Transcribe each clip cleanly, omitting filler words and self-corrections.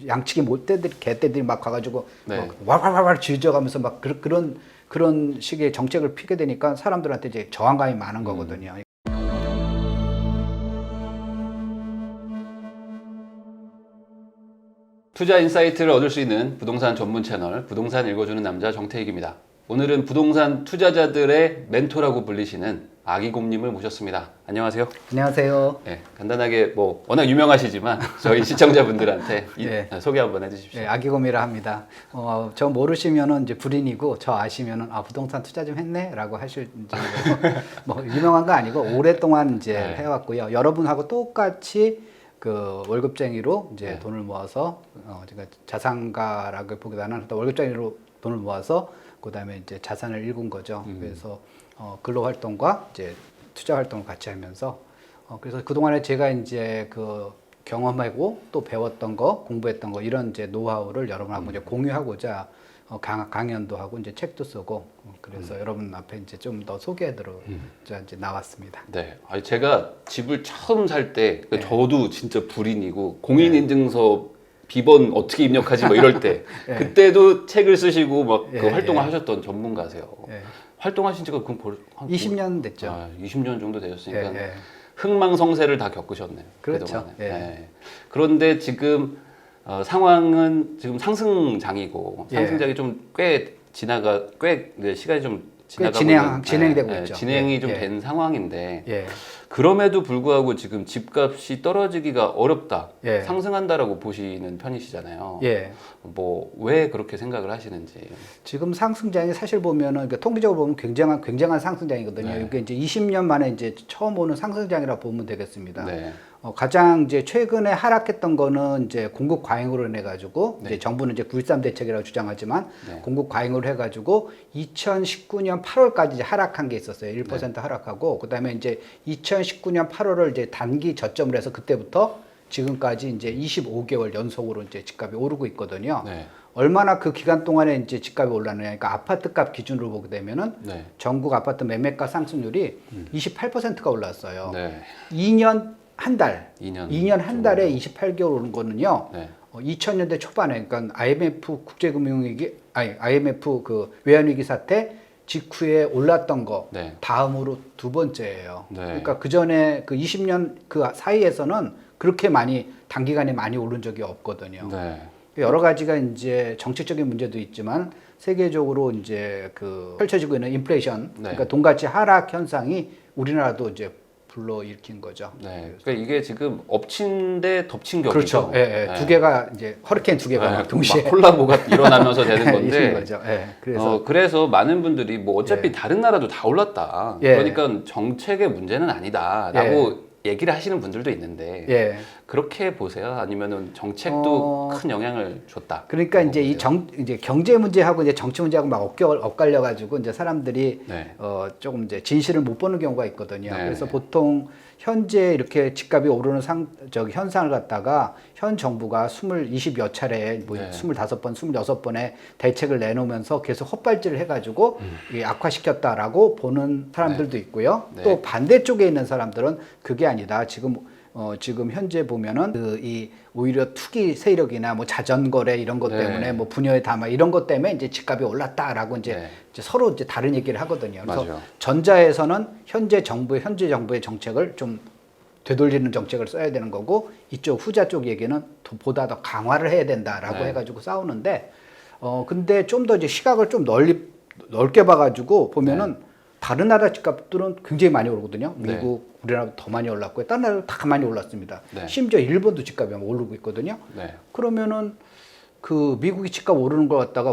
양치기 못 때들 개떼들이 막 가가지고 네. 막 와와와와 짖어가면서 막 그런 식의 정책을 피게 되니까 사람들한테 이제 저항감이 많은 거거든요. 투자 인사이트를 얻을 수 있는 부동산 전문 채널 부동산 읽어주는 남자 정태익입니다. 오늘은 부동산 투자자들의 멘토라고 불리시는 아기곰님을 모셨습니다. 안녕하세요. 안녕하세요. 네, 간단하게 뭐 워낙 유명하시지만 저희 시청자분들한테 네. 소개 한번 해주십시오. 네, 아기곰이라 합니다. 저 모르시면은 이제 불인이고 저 아시면은 부동산 투자 좀 했네라고 하실 정도로 뭐 유명한 거 아니고 오랫동안 이제 네. 해왔고요. 여러분하고 똑같이 그 월급쟁이로 이제 네. 돈을 모아서 제가 자산가라고 보기보다는 월급쟁이로 돈을 모아서 그다음에 이제 자산을 일군 거죠. 그래서 근로 활동과 이제 투자 활동을 같이 하면서 그래서 그동안에 제가 이제 그 경험하고 또 배웠던 거, 공부했던 거 이런 이제 노하우를 여러분하고 이제 공유하고자 강연도 하고 이제 책도 쓰고 그래서 여러분 앞에 이제 좀 더 소개해드려 이제 나왔습니다. 네, 아니 제가 집을 처음 살 때 네. 저도 진짜 불인이고 공인인증서 비번 어떻게 입력하지 뭐 이럴 때 네. 그때도 책을 쓰시고 막 그 예, 활동을 예. 하셨던 전문가세요. 예. 활동하신 지가 그럼 벌써 한 20년 됐죠. 20년 정도 되셨으니까 예, 예. 흥망성쇠를 다 겪으셨네요. 그렇죠. 그동안에. 예. 네. 그런데 지금 상황은 지금 상승장이고 예. 상승장이 좀 꽤 이제 시간이 좀 지나가고 진행이 되고 있죠. 진행이 예, 좀 예. 된 상황인데 예. 그럼에도 불구하고 지금 집값이 떨어지기가 어렵다, 예. 상승한다라고 보시는 편이시잖아요. 예. 뭐 왜 그렇게 생각을 하시는지. 지금 상승장이 사실 보면은 그러니까 통계적으로 보면 굉장한 상승장이거든요. 네. 이게 이제 20년 만에 이제 처음 오는 상승장이라 보면 되겠습니다. 네. 가장 이제 최근에 하락했던 거는 이제 공급 과잉으로 인해 가지고 네. 이제 정부는 이제 9.13 대책이라고 주장하지만 네. 공급 과잉으로 해 가지고 2019년 8월까지 이제 하락한 게 있었어요. 1% 하락하고 그다음에 이제 2019년 8월을 이제 단기 저점을 해서 그때부터 지금까지 이제 25개월 연속으로 이제 집값이 오르고 있거든요. 네. 얼마나 그 기간 동안에 이제 집값이 올랐느냐. 그러니까 아파트값 기준으로 보게 되면은 네. 전국 아파트 매매가 상승률이 28%가 올랐어요. 네. 2년 한 달, 2년 한 달에 28개월 오른 거는요. 네. 2000년대 초반에 그러니까 IMF 국제금융위기 IMF 그 외환위기 사태 직후에 올랐던 거 네. 다음으로 두 번째예요. 네. 그러니까 그 전에 그 20년 그 사이에서는 그렇게 많이 단기간에 많이 오른 적이 없거든요. 네. 여러 가지가 이제 정책적인 문제도 있지만 세계적으로 이제 그 펼쳐지고 있는 인플레이션, 네. 그러니까 돈가치 하락 현상이 우리나라도 이제 불러일으킨 거죠. 네. 그러니까 이게 지금 엎친 데 덮친 격이죠. 그렇죠. 예, 예. 두 개가 이제 허리케인 두 개가 막 동시에 막 콜라보가 일어나면서 되는 있는 건데. 거죠. 예. 그래서 많은 분들이 뭐 어차피 예. 다른 나라도 다 올랐다. 예. 그러니까 정책의 문제는 아니다라고 얘기를 하시는 분들도 있는데 예. 그렇게 보세요? 아니면은 정책도 큰 영향을 줬다. 그러니까 이제 이제 경제 문제하고 이제 정치 문제하고 막 엇갈려 가지고 이제 사람들이 네. 조금 이제 진실을 못 보는 경우가 있거든요. 네. 그래서 보통 현재 이렇게 집값이 오르는 현상을 갖다가 현 정부가 20여 차례 뭐 네. 25번, 26번의 대책을 내놓으면서 계속 헛발질을 해가지고 이게 악화시켰다라고 보는 사람들도 있고요. 네. 또 반대쪽에 있는 사람들은 그게 아니다. 지금 현재 보면은 이 오히려 투기 세력이나 뭐 자전거래 이런 것 네. 때문에 뭐 분여의 담화 이런 것 때문에 이제 집값이 올랐다라고 이제, 네. 이제 서로 이제 다른 얘기를 하거든요. 그래서 맞아요. 전자에서는 현재 정부의 정책을 좀 되돌리는 정책을 써야 되는 거고 이쪽 후자 쪽 얘기는 보다 더 강화를 해야 된다라고 네. 해가지고 싸우는데 근데 좀 더 이제 시각을 좀 넓게 봐가지고 보면은 다른 나라 집값들은 굉장히 많이 오르거든요. 네. 미국, 우리나라도 더 많이 올랐고요. 다른 나라도 다 많이 올랐습니다. 네. 심지어 일본도 집값이 오르고 있거든요. 네. 그러면은 그 미국이 집값 오르는 걸 갖다가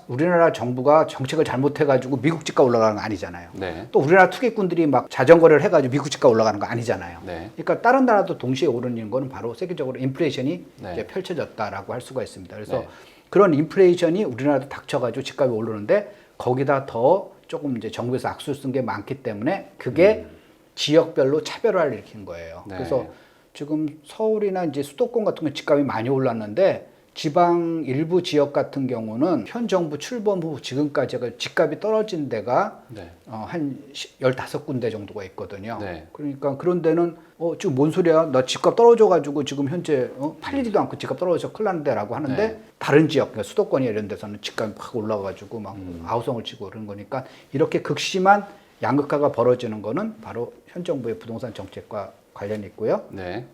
우리나라 정부가 정책을 잘못해가지고 미국 집값 올라가는 거 아니잖아요. 네. 또 우리나라 투기꾼들이 막 자전거를 해가지고 미국 집값 올라가는 거 아니잖아요. 네. 그러니까 다른 나라도 동시에 오르는 거는 바로 세계적으로 인플레이션이 네. 이제 펼쳐졌다라고 할 수가 있습니다. 그래서 네. 그런 인플레이션이 우리나라도 닥쳐가지고 집값이 오르는데 거기다 더 조금 이제 정부에서 악수를 쓴 게 많기 때문에 그게 지역별로 차별화를 일으킨 거예요. 네. 그래서 지금 서울이나 이제 수도권 같은 건 집값이 많이 올랐는데 지방 일부 지역 같은 경우는 현 정부 출범 후 지금까지 집값이 떨어진 데가 네. 한 15군데 정도가 있거든요. 네. 그러니까 그런 데는 지금 뭔 소리야? 나 집값 떨어져가지고 지금 현재 팔리지도 않고 집값 떨어져서 큰일 났는데라고 하는데 네. 다른 지역, 그러니까 수도권이나 이런 데서는 집값이 확 올라가지고 막 아우성을 치고 그런 거니까 이렇게 극심한 양극화가 벌어지는 거는 바로 현 정부의 부동산 정책과 관련이 있고요. 네.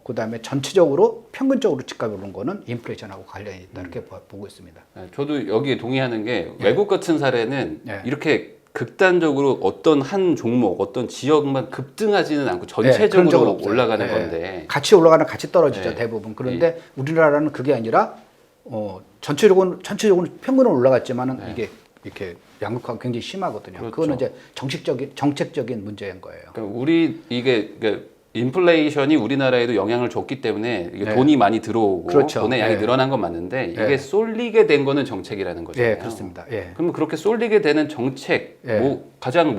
그다음에 전체적으로 평균적으로 집값이 오른 거는 인플레이션하고 관련이 있다 이렇게 보고 있습니다. 네, 저도 여기에 동의하는 게 외국 같은 사례는 네. 이렇게 극단적으로 어떤 한 종목, 어떤 지역만 급등하지는 않고 전체적으로 그런 적은 없어요. 올라가는 네. 건데 같이 올라가는 같이 떨어지죠 네. 대부분. 그런데 우리나라는 그게 아니라 전체적으로 평균은 올라갔지만은 네. 이게 이렇게 양극화가 굉장히 심하거든요. 그렇죠. 그거는 이제 정책적인 문제인 거예요. 그러니까 우리 이게 인플레이션이 우리나라에도 영향을 줬기 때문에 이게 네. 돈이 많이 들어오고 그렇죠. 돈의 양이 네. 늘어난 건 맞는데 이게 네. 쏠리게 된 거는 정책이라는 거잖아요. 예, 그렇습니다. 예. 그러면 그렇게 쏠리게 되는 정책 예. 가장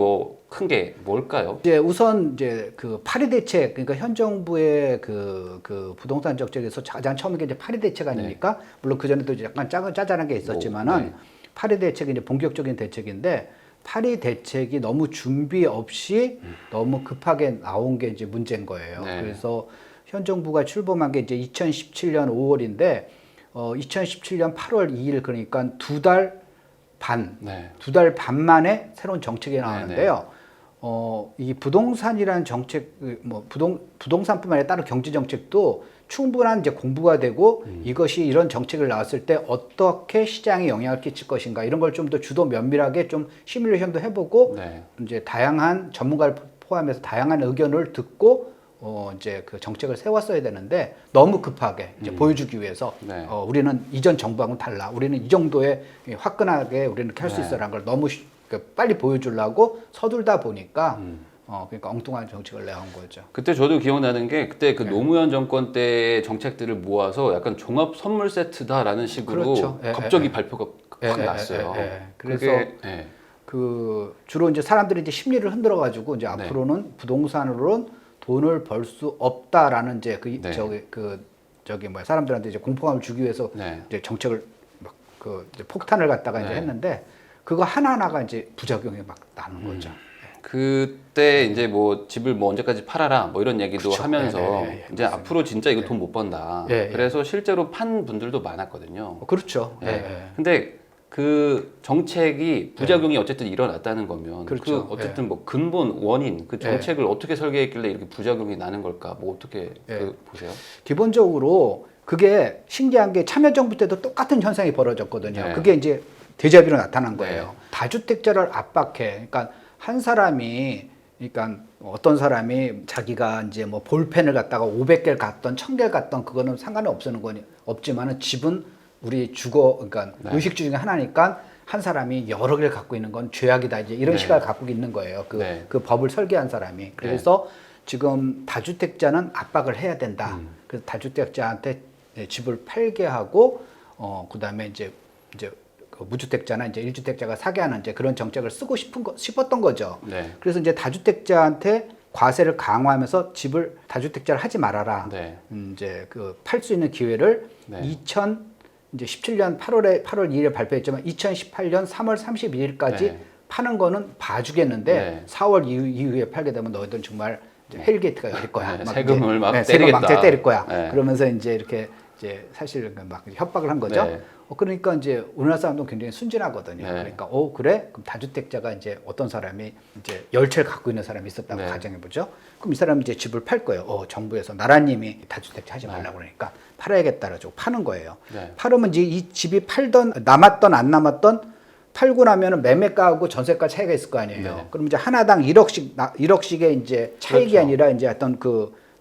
큰 게 뭘까요? 이제 우선 이제 그 파리 대책, 그러니까 현 정부의 그 부동산 정책에서 가장 처음인 게 이제 파리 대책 아닙니까? 물론 그 전에도 약간 짜잘한 게 있었지만은 네. 파리 대책이 이제 본격적인 대책인데 파리 대책이 너무 준비 없이 너무 급하게 나온 게 이제 문제인 거예요. 네. 그래서 현 정부가 출범한 게 이제 2017년 5월인데 2017년 8월 2일 그러니까 두 달 반 만에 새로운 정책이 나왔는데요. 이 부동산이라는 정책, 부동산뿐만 아니라 다른 경제 정책도 충분한 이제 공부가 되고 이것이 이런 정책을 나왔을 때 어떻게 시장에 영향을 끼칠 것인가 이런 걸 좀 더 주도 면밀하게 좀 시뮬레이션도 해보고 네. 이제 다양한 전문가를 포함해서 다양한 의견을 듣고 이제 그 정책을 세웠어야 되는데 너무 급하게 이제 보여주기 위해서 네. 우리는 이전 정부하고는 달라. 우리는 이 정도의 화끈하게 우리는 이렇게 할 수 있어라는 걸 너무 빨리 보여주려고 서둘다 보니까 그러니까 엉뚱한 정책을 내온 거죠. 그때 저도 기억나는 게 그때 그 네. 노무현 정권 때의 정책들을 모아서 약간 종합 선물 세트다라는 식으로 그렇죠. 갑자기 발표가 확 났어요. 그래서 그게, 그 주로 이제 사람들이 이제 심리를 흔들어 가지고 이제 네. 앞으로는 부동산으로는 돈을 벌 수 없다라는 이제 네. 사람들한테 이제 공포감을 주기 위해서 네. 이제 정책을 막 이제 폭탄을 갖다가 이제 네. 했는데 그거 하나하나가 이제 부작용이 막 나는 거죠. 그때 이제 뭐 집을 뭐 언제까지 팔아라 뭐 이런 얘기도 그쵸. 하면서 네, 이제 앞으로 진짜 이거 돈 못 번다. 예, 예. 그래서 실제로 판 분들도 많았거든요. 그렇죠. 예. 근데 그 정책이 부작용이 어쨌든 일어났다는 거면 그렇죠. 그 어쨌든 뭐 근본 원인 그 정책을 어떻게 설계했길래 이렇게 부작용이 나는 걸까? 뭐 어떻게 보세요? 기본적으로 그게 신기한 게 참여정부 때도 똑같은 현상이 벌어졌거든요. 네. 그게 이제 대자비로 나타난 네. 거예요. 다주택자를 압박해. 그러니까 한 사람이 그러니까 어떤 사람이 자기가 이제 뭐 볼펜을 갖다가 500개를 갖던 1000개를 갖던 그거는 상관이 없지만은 집은 우리 그러니까 네. 의식주 중에 하나니까 한 사람이 여러 개를 갖고 있는 건 죄악이다. 이제 이런 네. 시각을 갖고 있는 거예요. 네. 그 법을 설계한 사람이. 그래서 지금 다주택자는 압박을 해야 된다. 그래서 다주택자한테 집을 팔게 하고 그다음에 이제 그 무주택자나 이제 1주택자가 사게 하는 이제 그런 정책을 쓰고 싶었던 거죠. 네. 그래서 이제 다주택자한테 과세를 강화하면서 집을 다주택자를 하지 말아라. 네. 이제 그 팔 수 있는 기회를 네. 2017년 8월 2일에 발표했지만 2018년 3월 32일까지 네. 파는 거는 봐주겠는데 네. 4월 이후에 팔게 되면 너희들은 정말 이제 헬게이트가 열릴 거야. 네, 막 세금을 이제, 막 세금 때리겠다. 막 때릴 거야. 네. 그러면서 이제 이렇게 이제 사실 막 협박을 한 거죠. 네. 그러니까 이제 우리나라 사람도 굉장히 순진하거든요. 네. 그러니까 그래? 그럼 다주택자가 이제 어떤 사람이 이제 10채를 갖고 있는 사람이 있었다고 네. 가정해 보죠. 그럼 이 사람이 이제 집을 팔 거예요. 정부에서 나라님이 다주택자 하지 말라고 그러니까 팔아야겠다 가지고 파는 거예요. 네. 팔으면 이제 이 집이 남았던 안 남았던 팔고 나면은 매매가하고 전세가 차이가 있을 거 아니에요. 네. 그럼 이제 하나당 1억씩의 이제 차익이 그렇죠. 아니라 이제 어떤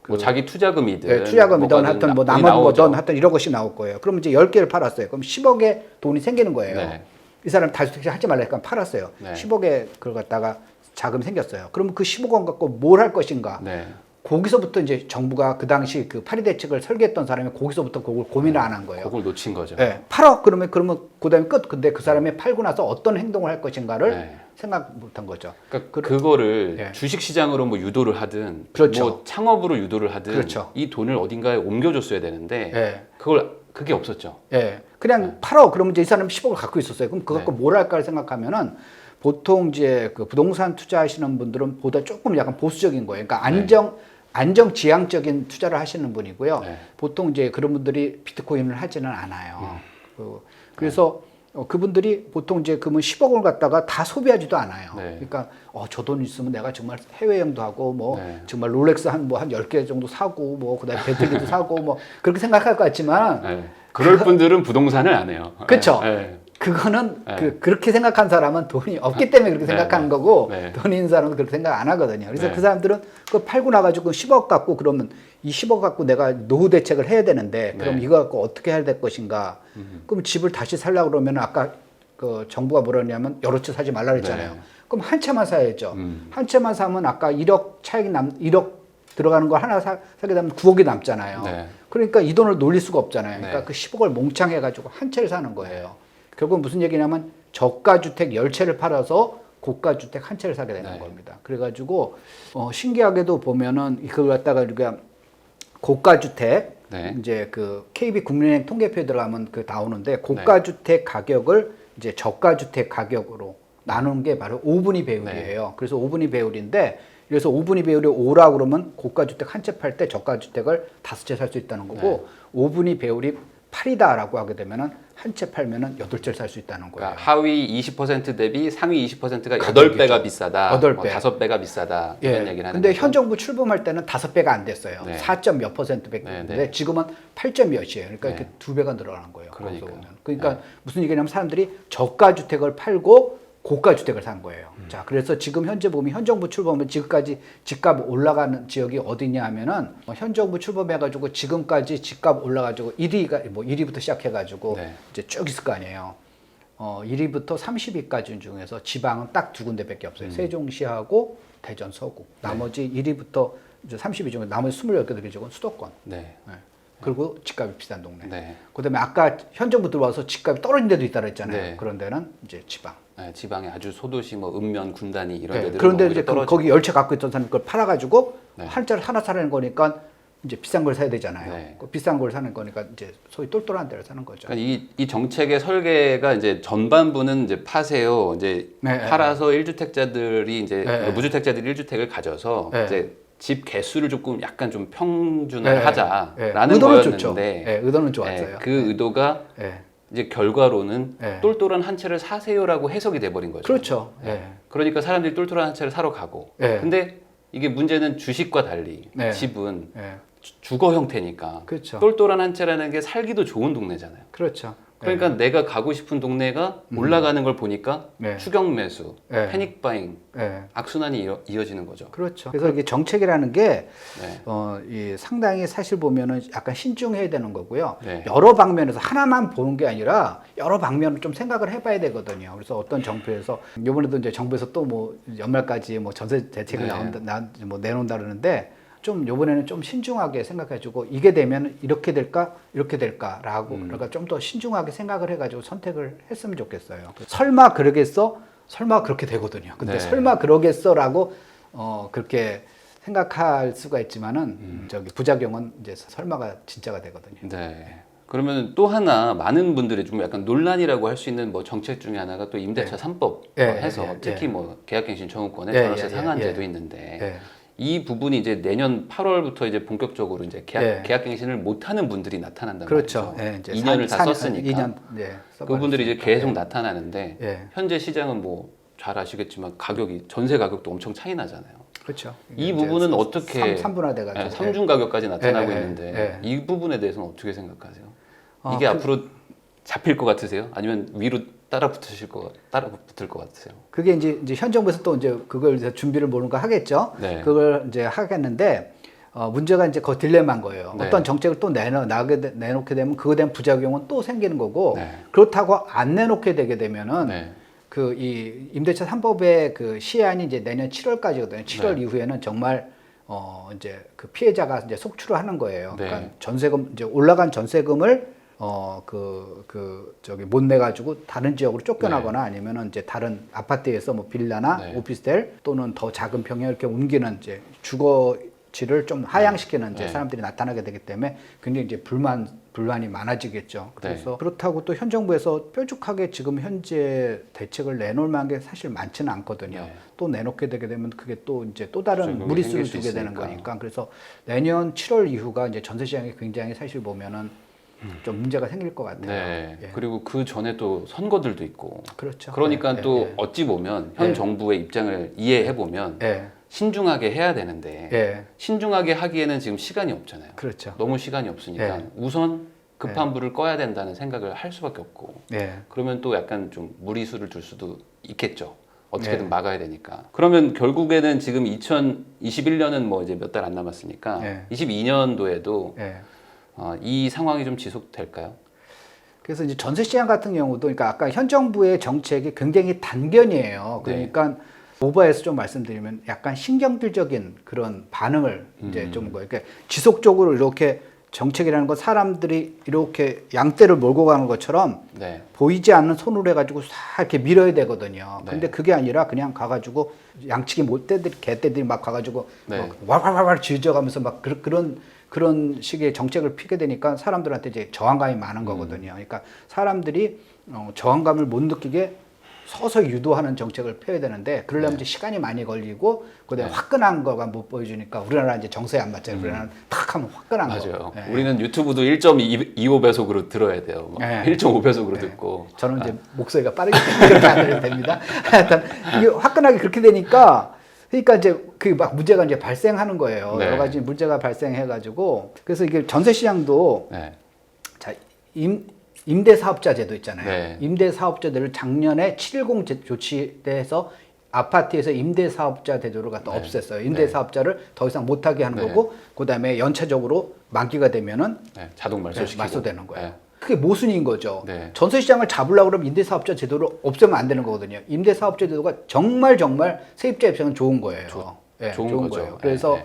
뭐 자기 투자금이든 투자금이든 뭐가든 하여튼 뭐 돈이 남은 나오죠. 거든 하여튼 1억씩 나올 거예요. 그럼 이제 10개를 팔았어요. 그럼 10억의 돈이 생기는 거예요. 네. 이 사람 다주택자 하지 말라니까 팔았어요. 네. 10억에 그걸 갖다가 자금이 생겼어요. 그러면 그 10억 원 갖고 뭘 할 것인가? 네. 거기서부터 이제 정부가 그 당시 그 파리 대책을 설계했던 사람이 거기서부터 그걸 고민을 안 한 거예요. 그걸 놓친 거죠. 네, 팔아 그러면 그다음에 끝. 근데 그 사람이 팔고 나서 어떤 행동을 할 것인가를 네. 생각 못한 거죠. 그러니까 그거를 예. 주식 시장으로 뭐 유도를 하든 그렇죠. 뭐 창업으로 유도를 하든 그렇죠. 이 돈을 어딘가에 옮겨줬어야 되는데 예. 그걸 그게 없었죠. 예. 그냥 팔어. 그러면 이제 이 사람이 10억을 갖고 있었어요. 그럼 그거 갖고 뭘 할까 생각하면은 보통 이제 그 부동산 투자하시는 분들은 보다 조금 약간 보수적인 거예요. 그러니까 안정지향적인 투자를 하시는 분이고요. 보통 이제 그런 분들이 비트코인을 하지는 않아요. 그래서 그분들이 보통 이제 그러면 10억을 갖다가 다 소비하지도 않아요. 그러니까 저 돈 있으면 내가 정말 해외여행도 하고 뭐 정말 롤렉스 한 10개 정도 사고 뭐 그다음에 벤틀리도 사고 뭐 그렇게 생각할 것 같지만 그럴 분들은 부동산을 안 해요. 그렇죠. 그거는 그렇게 생각한 사람은 돈이 없기 때문에 그렇게 생각하는 거고 돈 있는 사람은 그렇게 생각 안 하거든요. 그래서 그 사람들은 그거 팔고 나가지고 10억 갖고 그러면 이 10억 갖고 내가 노후 대책을 해야 되는데 그럼 이거 갖고 어떻게 해야 될 것인가? 그럼 집을 다시 살려고 그러면 아까 그 정부가 뭐라 그러냐면 여러 채 사지 말라 그랬잖아요. 그럼 한 채만 사야죠. 한 채만 사면 아까 1억 차익이 1억 들어가는 거 하나 사게 되면 9억이 남잖아요. 그러니까 이 돈을 놀릴 수가 없잖아요. 그러니까 그 10억을 몽창해 가지고 한 채를 사는 거예요. 결국 무슨 얘기냐면 저가주택 10채를 팔아서 고가주택 한 채를 사게 되는 겁니다. 그래가지고 신기하게도 보면은 그걸 갖다가 우리가 고가주택 이제 그 KB 국민은행 통계표에 들어가면 그 나오는데 고가주택 가격을 이제 저가주택 가격으로 나누는 게 바로 5분위 배율이에요. 그래서 5분위 배율인데 그래서 5분위 배율이 5라 그러면 고가주택 한 채 팔 때 저가주택을 5채 살 수 있다는 거고 5분위 배율이 8이다라고 하게 되면은 한 채 팔면은 8채를 살 수 있다는 거예요. 그러니까 하위 20% 대비 상위 20%가 8배가 비싸다. 8배. 5배가 비싸다. 이런 얘기를 하는 근데 거죠. 현 정부 출범할 때는 5배가 안 됐어요. 4점 몇 %밖에 됐는데 지금은 8점 몇이에요. 그러니까 이렇게 2배가 늘어나는 거예요. 그러니까 무슨 얘기냐면 사람들이 저가 주택을 팔고 고가 주택을 산 거예요. 자, 그래서 지금 현재 보면 현 정부 출범은 지금까지 집값 올라가는 지역이 어디냐 하면은 현 정부 출범해가지고 지금까지 집값 올라가지고 1위가 뭐 1위부터 시작해가지고 이제 쭉 있을 거 아니에요. 1위부터 30위까지 중에서 지방은 딱 2군데밖에 없어요. 세종시하고 대전 서구. 나머지 1위부터 이제 30위 중에 나머지 28개 지역은 수도권. 그리고 집값이 비싼 동네. 그다음에 아까 현 정부 들어와서 집값이 떨어진 데도 있다 그랬잖아요. 그런 데는 이제 지방. 지방의 아주 소도시 뭐 읍면, 군단위 이런 데들은 그런데 이제 거기 10채 갖고 있던 사람이 그걸 팔아가지고 한자를 하나 사라는 거니까 이제 비싼 걸 사야 되잖아요. 그 비싼 걸 사는 거니까 이제 소위 똘똘한 데를 사는 거죠. 그러니까 이 정책의 설계가 이제 전반부는 이제 파세요. 이제 팔아서 1주택자들이 이제 무주택자들이 1주택을 가져서 이제 집 개수를 조금 약간 좀 평준을 하자라는 의도는 거였는데 좋죠. 의도는 좋았어요. 그 의도가 이제 결과로는 똘똘한 한 채를 사세요라고 해석이 돼버린 거죠. 그렇죠. 그러니까 사람들이 똘똘한 한 채를 사러 가고. 근데 이게 문제는 주식과 달리 집은 주거 형태니까 똘똘한 한 채라는 게 살기도 좋은 동네잖아요. 그렇죠. 그러니까 내가 가고 싶은 동네가 올라가는 걸 보니까 추격 매수, 패닉 바잉, 악순환이 이어지는 거죠. 그렇죠. 그래서 이게 정책이라는 게 이 상당히 사실 보면은 약간 신중해야 되는 거고요. 여러 방면에서 하나만 보는 게 아니라 여러 방면을 좀 생각을 해봐야 되거든요. 그래서 어떤 정부에서 이번에도 이제 정부에서 또 뭐 연말까지 뭐 전세 대책을 뭐 내놓는다 그러는데. 좀 이번에는 좀 신중하게 생각해주고 이게 되면 이렇게 될까 이렇게 될까라고 그러니까 좀 더 신중하게 생각을 해가지고 선택을 했으면 좋겠어요. 설마 그러겠어? 설마 그렇게 되거든요. 근데 설마 그러겠어라고 그렇게 생각할 수가 있지만은 저기 부작용은 이제 설마가 진짜가 되거든요. 그러면 또 하나 많은 분들이 좀 약간 논란이라고 할 수 있는 뭐 정책 중에 하나가 또 임대차 3법 해서 특히 뭐 계약갱신 청구권의 전월세 상한제도 있는데. 이 부분이 이제 내년 8월부터 이제 본격적으로 이제 계약갱신을 못하는 분들이 나타난다는 거죠. 이제 2년을 다 썼으니까. 그분들이 이제 계속 나타나는데 현재 시장은 뭐 잘 아시겠지만 가격이 전세 가격도 엄청 차이 나잖아요. 그렇죠. 이 부분은 어떻게 3분화돼가지고 상중 가격까지 나타나고 있는데 이 부분에 대해서는 어떻게 생각하세요? 이게 앞으로 잡힐 것 같으세요? 아니면 위로 따라 붙을 것 같으세요? 그게 이제 현 정부에서 또 이제 그걸 이제 준비를 뭔가 하겠죠. 그걸 이제 하겠는데 문제가 이제 그 딜레마인 거예요. 어떤 정책을 또 내놓게 되면 그거에 대한 부작용은 또 생기는 거고 그렇다고 안 내놓게 되게 되면은 그 이 임대차 3법의 그 시한이 이제 내년 7월까지거든요. 7월 이후에는 정말 이제 그 피해자가 이제 속출을 하는 거예요. 그러니까 전세금 이제 올라간 전세금을 저기 못 내가지고 다른 지역으로 쫓겨나거나 아니면은 이제 다른 아파트에서 뭐 빌라나 오피스텔 또는 더 작은 평형 이렇게 옮기는 이제 주거지를 좀 하향시키는 이제 사람들이 나타나게 되기 때문에 굉장히 이제 불만이 많아지겠죠. 그래서 그렇다고 또 현 정부에서 뾰족하게 지금 현재 대책을 내놓을 만한 게 사실 많지는 않거든요. 또 내놓게 되게 되면 그게 또 이제 또 다른 무리수를 두게 되는 거니까. 그래서 내년 7월 이후가 이제 전세 시장이 굉장히 사실 보면은 좀 문제가 생길 것 같아요. 네. 그리고 그 전에 또 선거들도 있고. 그렇죠. 그러니까 또 어찌 보면 현 정부의 입장을 이해해 보면 신중하게 해야 되는데 신중하게 하기에는 지금 시간이 없잖아요. 그렇죠. 너무 시간이 없으니까 우선 급한 불을 꺼야 된다는 생각을 할 수밖에 없고 그러면 또 약간 좀 무리수를 둘 수도 있겠죠. 어떻게든 막아야 되니까. 그러면 결국에는 지금 2021년은 뭐 이제 몇 달 안 남았으니까 22년도에도 이 상황이 좀 지속될까요? 그래서 이제 전세 시장 같은 경우도 그러니까 아까 현 정부의 정책이 굉장히 단견이에요. 그러니까 오버해서 좀 말씀드리면 약간 신경질적인 그런 반응을 이제 좀 그러니까 지속적으로 이렇게 정책이라는 건 사람들이 이렇게 양떼를 몰고 가는 것처럼 보이지 않는 손으로 해가지고 싹 이렇게 밀어야 되거든요. 근데 그게 아니라 그냥 가가지고 양치기 못대들이 개떼들이 막 가가지고 막 와와와와 짖어가면서 막 그런 식의 정책을 피게 되니까 사람들한테 이제 저항감이 많은 거거든요. 그러니까 사람들이 저항감을 못 느끼게 서서히 유도하는 정책을 펴야 되는데 그러려면 이제 시간이 많이 걸리고 그다음에 화끈한 거가 못 보여주니까 우리나라 이제 정서에 안 맞잖아요. 우리나라는 탁 하면 화끈한 거. 맞아요. 우리는 유튜브도 1.25배속으로 들어야 돼요. 1.5배속으로 듣고. 저는 이제 목소리가 빠르기 때문에 그렇게 안 들어도 됩니다. 하여튼 이게 화끈하게 그렇게 되니까 그러니까 이제 그 막 문제가 이제 발생하는 거예요. 여러 가지 문제가 발생해가지고 그래서 이게 전세 시장도 자 임대사업자 제도 있잖아요. 임대사업자들을 작년에 710 조치 때에서 아파트에서 임대사업자 제도를 갖다 없앴어요. 임대사업자를 더 이상 못하게 하는 거고 그다음에 연차적으로 만기가 되면은 자동 말소시키고 말소되는 거예요. 그게 모순인 거죠. 전세 시장을 잡으려고 그러면 임대사업자 제도를 없애면 안 되는 거거든요. 임대사업자 제도가 정말 세입자 입장은 좋은 거예요. 좋은 거예요. 그래서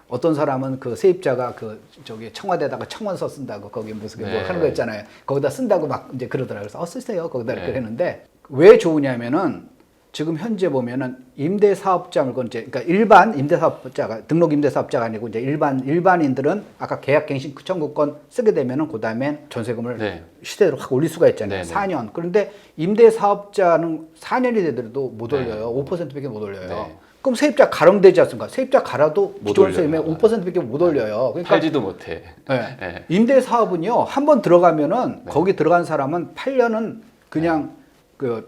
어떤 사람은 그 세입자가 저기 청와대에다가 청원서 쓴다고 거기 무슨 뭐 하는 거 있잖아요. 거기다 쓴다고 막 이제 그러더라고요. 그래서 쓰세요. 거기다 이렇게 했는데 왜 좋으냐면은 지금 현재 보면은 임대사업자 물건 이제 그러니까 일반 임대사업자가 등록 임대사업자가 아니고 이제 일반인들은 아까 계약갱신 청구권 쓰게 되면은 그다음에 전세금을 시대로 확 올릴 수가 있잖아요. 4년. 그런데 임대사업자는 4년이 되더라도 못 올려요. 5%밖에 못 올려요. 그럼 세입자 가름되지 않습니까? 세입자 갈아도 기존 세금의 5%밖에 못 올려요. 그러니까 팔지도 못해. 임대사업은요, 한 번 들어가면은 거기 들어간 사람은 8년은 그냥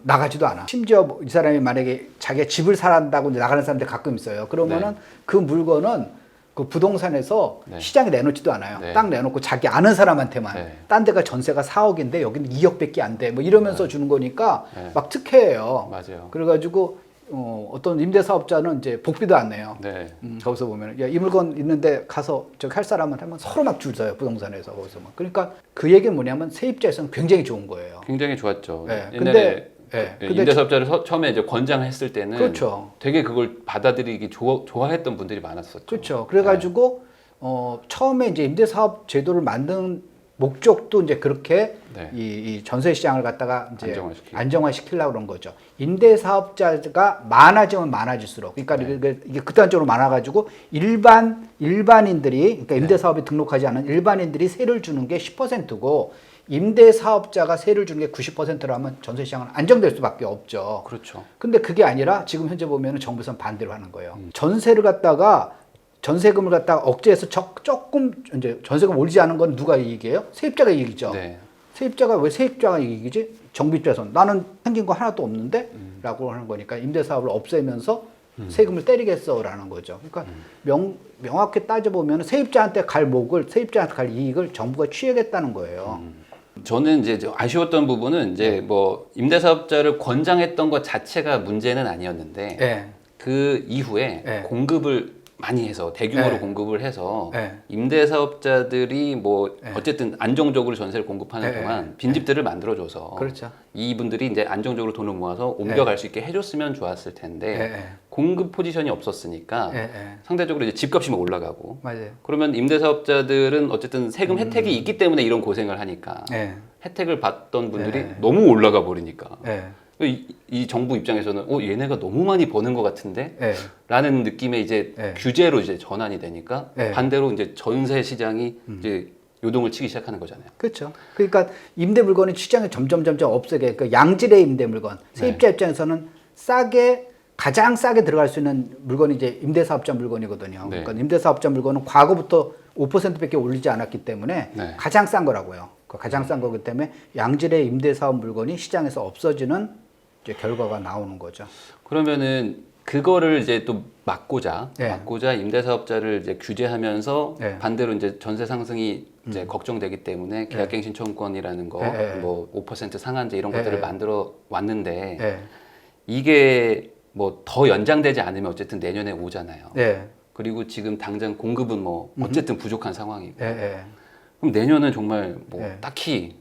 나가지도 않아. 심지어 이 사람이 만약에 자기가 집을 사란다고 이제 나가는 사람들 가끔 있어요. 그러면은 그 물건은 그 부동산에서 시장에 내놓지도 않아요. 딱 내놓고 자기 아는 사람한테만. 딴 데가 전세가 4억인데 여기는 2억밖에 안 돼. 뭐 이러면서 주는 거니까 막 특혜예요. 맞아요. 그래가지고 어떤 임대사업자는 이제 복비도 안 내요. 거기서 보면 야, 이 물건 있는데 가서 저기 할 사람은 하면 서로 막 줄 서요. 부동산에서 거기서 막. 그러니까 그 얘기는 뭐냐면 세입자에서는 굉장히 좋은 거예요. 굉장히 좋았죠. 근데 임대사업자를 처음에 이제 권장했을 때는 그렇죠. 되게 그걸 받아들이기 좋아했던 분들이 많았었죠. 그렇죠. 그래가지고 처음에 이제 임대사업 제도를 만든 목적도 이제 그렇게 이 전세 시장을 갖다가 이제 안정화시키려고 그런 거죠. 임대사업자가 많아지면 많아질수록, 그러니까 이게 극단적으로 많아가지고 일반인들이, 그러니까 임대사업에 등록하지 않은 일반인들이 세를 주는 게 10%고 임대사업자가 세를 주는 게 90%라면 전세 시장은 안정될 수밖에 없죠. 그렇죠. 근데 그게 아니라 지금 현재 보면은 정부에서는 반대로 하는 거예요. 전세금을 갖다가 억제해서 조금 이제 전세금 올리지 않은 건 누가 이익이에요? 세입자가 이익이죠. 세입자가 왜 세입자가 이익이지? 정부 입장에서는 나는 생긴 거 하나도 없는데? 라고 하는 거니까 임대사업을 없애면서 세금을 때리겠어라는 거죠. 그러니까 명확히 따져보면 세입자한테 갈 이익을 정부가 취하겠다는 거예요. 저는 이제 아쉬웠던 부분은 이제 뭐 임대사업자를 권장했던 것 자체가 문제는 아니었는데 그 이후에 공급을 많이 해서 대규모로 공급을 해서 임대사업자들이 뭐 어쨌든 안정적으로 전세를 공급하는 동안 빈집들을 만들어줘서 그렇죠. 이분들이 이제 안정적으로 돈을 모아서 옮겨갈 수 있게 해줬으면 좋았을 텐데 공급 포지션이 없었으니까 상대적으로 이제 집값이 막 올라가고 그러면 임대사업자들은 어쨌든 세금 혜택이 있기 때문에 이런 고생을 하니까 혜택을 받던 분들이 너무 올라가 버리니까 이 정부 입장에서는 얘네가 너무 많이 버는 것 같은데 라는 느낌의 이제 규제로 이제 전환이 되니까 반대로 이제 전세 시장이 이제 요동을 치기 시작하는 거잖아요. 그렇죠. 그러니까 임대 물건이 시장에 점점 없어게 그 양질의 임대 물건 세입자 입장에서는 가장 싸게 들어갈 수 있는 물건이 이제 임대사업자 물건이거든요. 그러니까 임대사업자 물건은 과거부터 5%밖에 올리지 않았기 때문에 가장 싼 거라고요. 가장 싼 거기 때문에 양질의 임대사업 물건이 시장에서 없어지는 이제 결과가 나오는 거죠. 그러면은 그거를 이제 또 막고자 임대사업자를 이제 규제하면서 반대로 이제 전세 상승이 이제 걱정되기 때문에 계약갱신 청구권이라는 거, 뭐 5% 상한제 이런 것들을 만들어 왔는데 이게 뭐 더 연장되지 않으면 어쨌든 내년에 오잖아요. 그리고 지금 당장 공급은 뭐 어쨌든 부족한 상황이고. 그럼 내년은 정말 뭐 딱히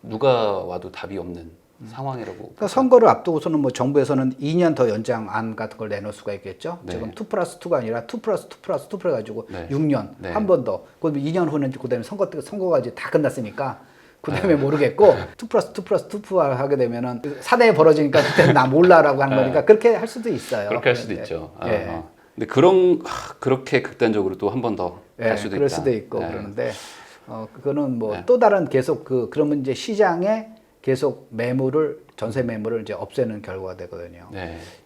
누가 와도 답이 없는 상황이라고. 그러니까 선거를 앞두고서는 뭐 정부에서는 2년 더 연장안 같은 걸 내놓을 수가 있겠죠. 지금 2+2가 아니라 2+2+2 해가지고 6년 한 번 더. 그다음에 2년 후는 그다음에 선거가 이제 다 끝났으니까. 그다음에 모르겠고 2+2+2 하게 되면은 사대에 벌어지니까 그때는 나 몰라라고 하는 거니까 그렇게 할 수도 있어요. 그렇게 할 수도 있죠. 근데 그렇게 극단적으로 또 한 번 더 할 수도 있다. 그럴 수도 있고 그러는데 그거는 뭐 또 다른 계속 그러면 이제 시장에 계속 전세 매물을 이제 없애는 결과가 되거든요.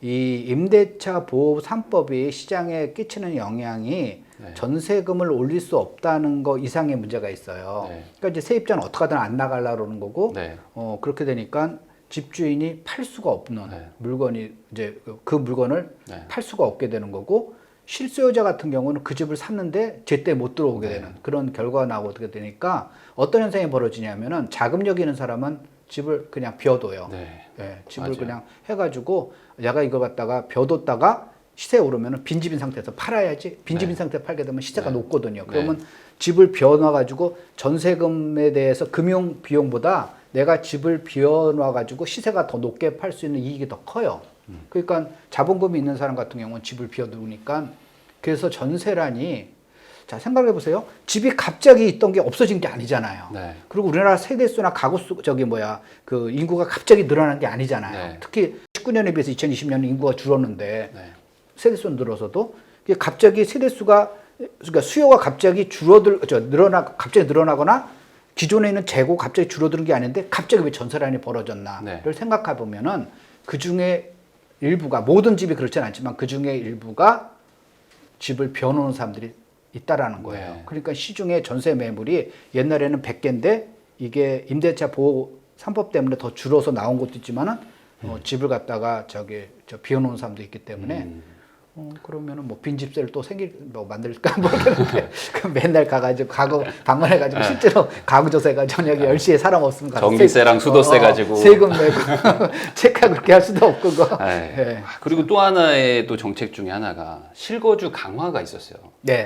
이 임대차 보호 3법이 시장에 끼치는 영향이 전세금을 올릴 수 없다는 거 이상의 문제가 있어요. 그러니까 이제 세입자는 어떻게든 안 나가려고 그러는 거고, 그렇게 되니까 집주인이 팔 수가 없는 물건이 이제 그 물건을 팔 수가 없게 되는 거고, 실수요자 같은 경우는 그 집을 샀는데 제때 못 들어오게 되는 그런 결과가 나오게 되니까 어떤 현상이 벌어지냐면은 자금력 있는 사람은 집을 그냥 비워둬요. 집을 그냥 해가지고 내가 이거 갖다가 비워뒀다가 시세 오르면은 빈집인 상태에서 팔아야지. 빈집인 상태에서 팔게 되면 시세가 높거든요. 그러면 집을 비워놔가지고 전세금에 대해서 금융 비용보다 내가 집을 비워놔가지고 시세가 더 높게 팔 수 있는 이익이 더 커요. 그러니까 자본금이 있는 사람 같은 경우는 집을 비워두니까 그래서 전세란이 자 생각해 보세요. 집이 갑자기 있던 게 없어진 게 아니잖아요. 그리고 우리나라 세대수나 가구수 그 인구가 갑자기 늘어난 게 아니잖아요. 특히 19년에 비해서 2020년에 인구가 줄었는데 세대수는 늘어서도 갑자기 세대수가 그러니까 수요가 갑자기 갑자기 늘어나거나 기존에 있는 재고 갑자기 줄어드는 게 아닌데 갑자기 왜 전세란이 벌어졌나를 생각해 보면은 그 중에 일부가 모든 집이 그렇지는 않지만 그 중에 일부가 집을 비워놓은 사람들이 있다라는 거예요. 그러니까 시중에 전세 매물이 옛날에는 100개인데 이게 임대차 보호 3법 때문에 더 줄어서 나온 것도 있지만은 집을 갖다가 비워놓은 사람도 있기 때문에 그러면은 뭐 빈집세를 또 만들까 모르겠는데 그럼 맨날 가가지고 가구 방문해가지고 실제로 가구 조사가 저녁에 10시에 사람 없으면 가서 전기세랑 수도세 가지고 세금 내고 체크하고 그렇게 할 수도 없고 그리고 또 하나의 또 정책 중에 하나가 실거주 강화가 있었어요.